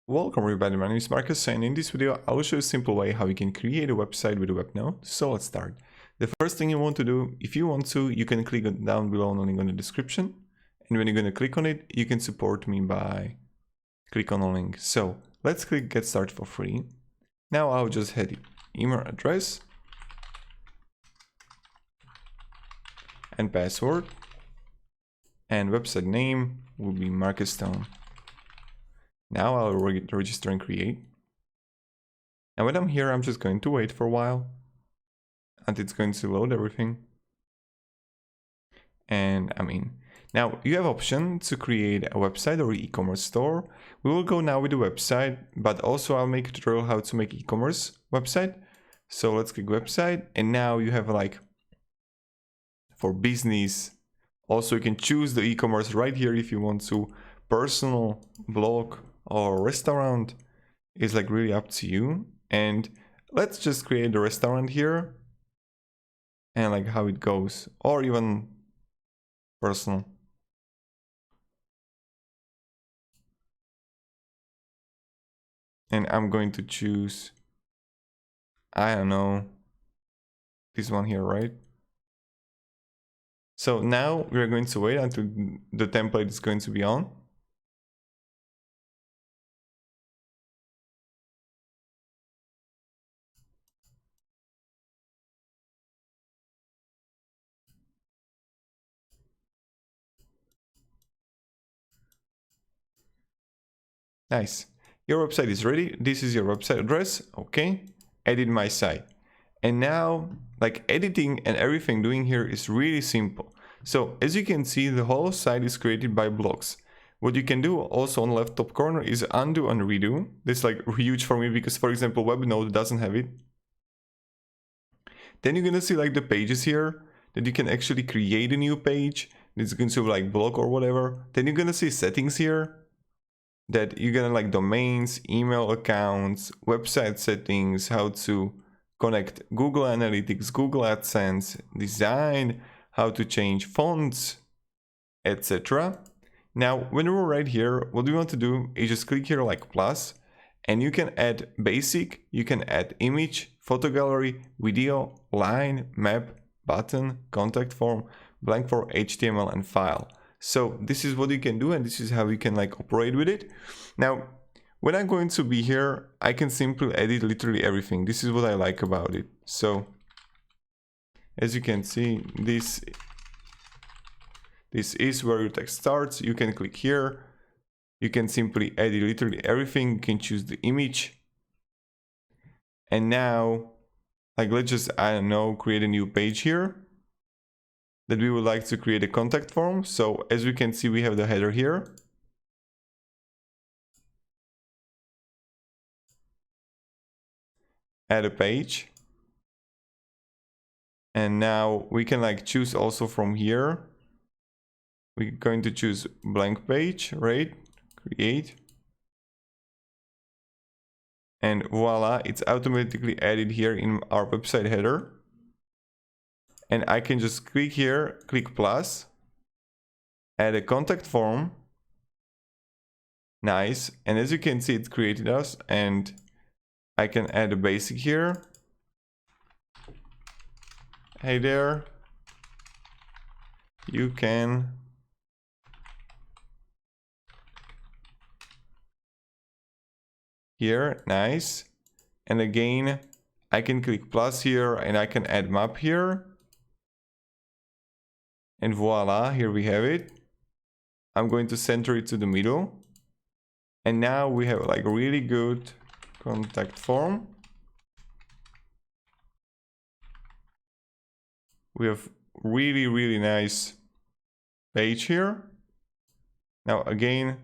Welcome everybody, my name is Marcus, and in this video I will show you a simple way how you can create a website with a Webnode. So let's start. The first thing you want to do, if you want to, you can click down below on the link in the description, and when you're going to click on it, you can support me by click on the link. So let's click get started for free. Now I'll just hit email address and password, and website name will be Marcus Stone. Now I'll register and create. And when I'm here, I'm just going to wait for a while until it's going to load everything. And I'm in. Now you have option to create a website or e-commerce store. We will go now with the website, but also I'll make a tutorial how to make e-commerce website. So let's click website, and now you have like for business. Also you can choose the e-commerce right here if you want to. Personal, blog, or restaurant is like really up to you. And let's just create the restaurant here and like how it goes, or even personal. And I'm going to choose, I don't know, this one here, right? So now we're going to wait until the template is going to be on. Nice. Your website is ready. This is your website address. Okay. Edit my site. And now, like editing and everything doing here is really simple. So as you can see, the whole site is created by blocks. What you can do also on the left top corner is undo and redo. This is like huge for me because, for example, Webnode doesn't have it. Then you're gonna see like the pages here that you can actually create a new page. It's going to be like blog or whatever. Then you're gonna see settings here that you're gonna like domains, email accounts, website settings, how to connect Google Analytics, Google AdSense, design, how to change fonts, etc. Now, when we're right here, what we want to do is just click here like plus, and you can add basic, you can add image, photo gallery, video, line, map, button, contact form, blank for HTML and file. So this is what you can do, and this is how you can like operate with it. Now, when I'm going to be here, I can simply edit literally everything. This is what I like about it. So as you can see, this is where your text starts. You can click here. You can simply edit literally everything. You can choose the image. And now, like let's just, I don't know, create a new page here that we would like to create a contact form. So as we can see, we have the header here. Add a page. And now we can like choose also from here. We're going to choose blank page, right? Create. And voila, it's automatically added here in our website header. And I can just click here, click plus, add a contact form. Nice. And as you can see, it's created us, and I can add a basic here. Hey there, you can here, nice. And again, I can click plus here, and I can add map here. And voila, here we have it. I'm going to center it to the middle. And now we have like really good contact form. We have really, really nice page here. Now again,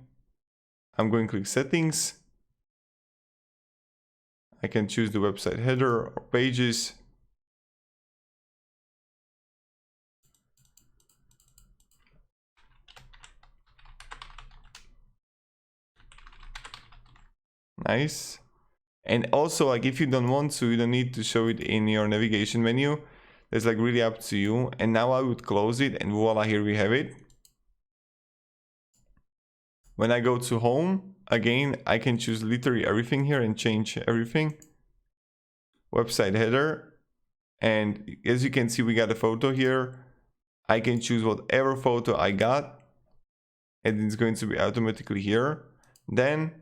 I'm going to click settings. I can choose the website header or pages. Nice. And also, like if you don't want to, you don't need to show it in your navigation menu. That's like really up to you. And now I would close it, and voila, here we have it. When I go to home, again, I can choose literally everything here and change everything. Website header. And as you can see, we got a photo here. I can choose whatever photo I got, and it's going to be automatically here. Then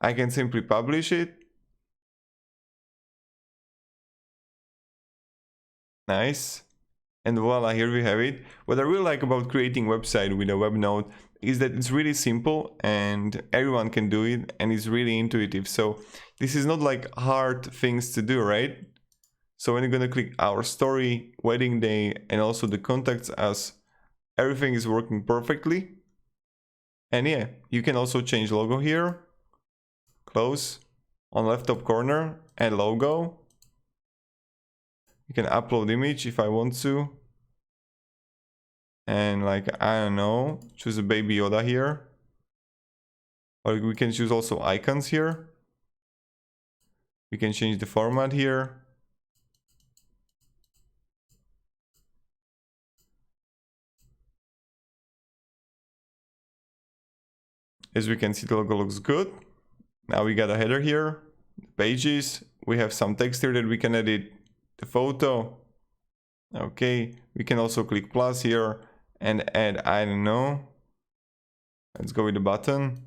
I can simply publish it. Nice. And voila, here we have it. What I really like about creating website with a Webnode is that it's really simple and everyone can do it, and it's really intuitive. So this is not like hard things to do, right? So when you're gonna click our story, wedding day, and also the contacts us, everything is working perfectly. And yeah, you can also change logo here. Close. On left top corner, add logo. You can upload image if I want to. And like, I don't know, choose a baby Yoda here. Or we can choose also icons here. We can change the format here. As we can see, the logo looks good. Now we got a header here, pages. We have some text here that we can edit, the photo. Okay, we can also click plus here and add, I don't know. Let's go with the button.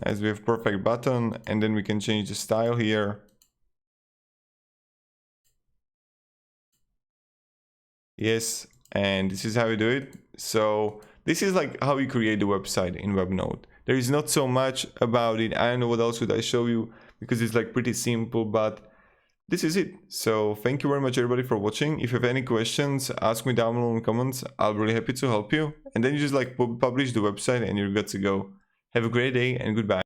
As we have perfect button, and then we can change the style here. Yes, and this is how we do it. So this is like how you create the website in Webnode. There is not so much about it. I don't know what else should I show you, because it's like pretty simple, but this is it. So thank you very much everybody for watching. If you have any questions, ask me down below in the comments. I'll be really happy to help you. And then you just like publish the website and you're good to go. Have a great day and goodbye.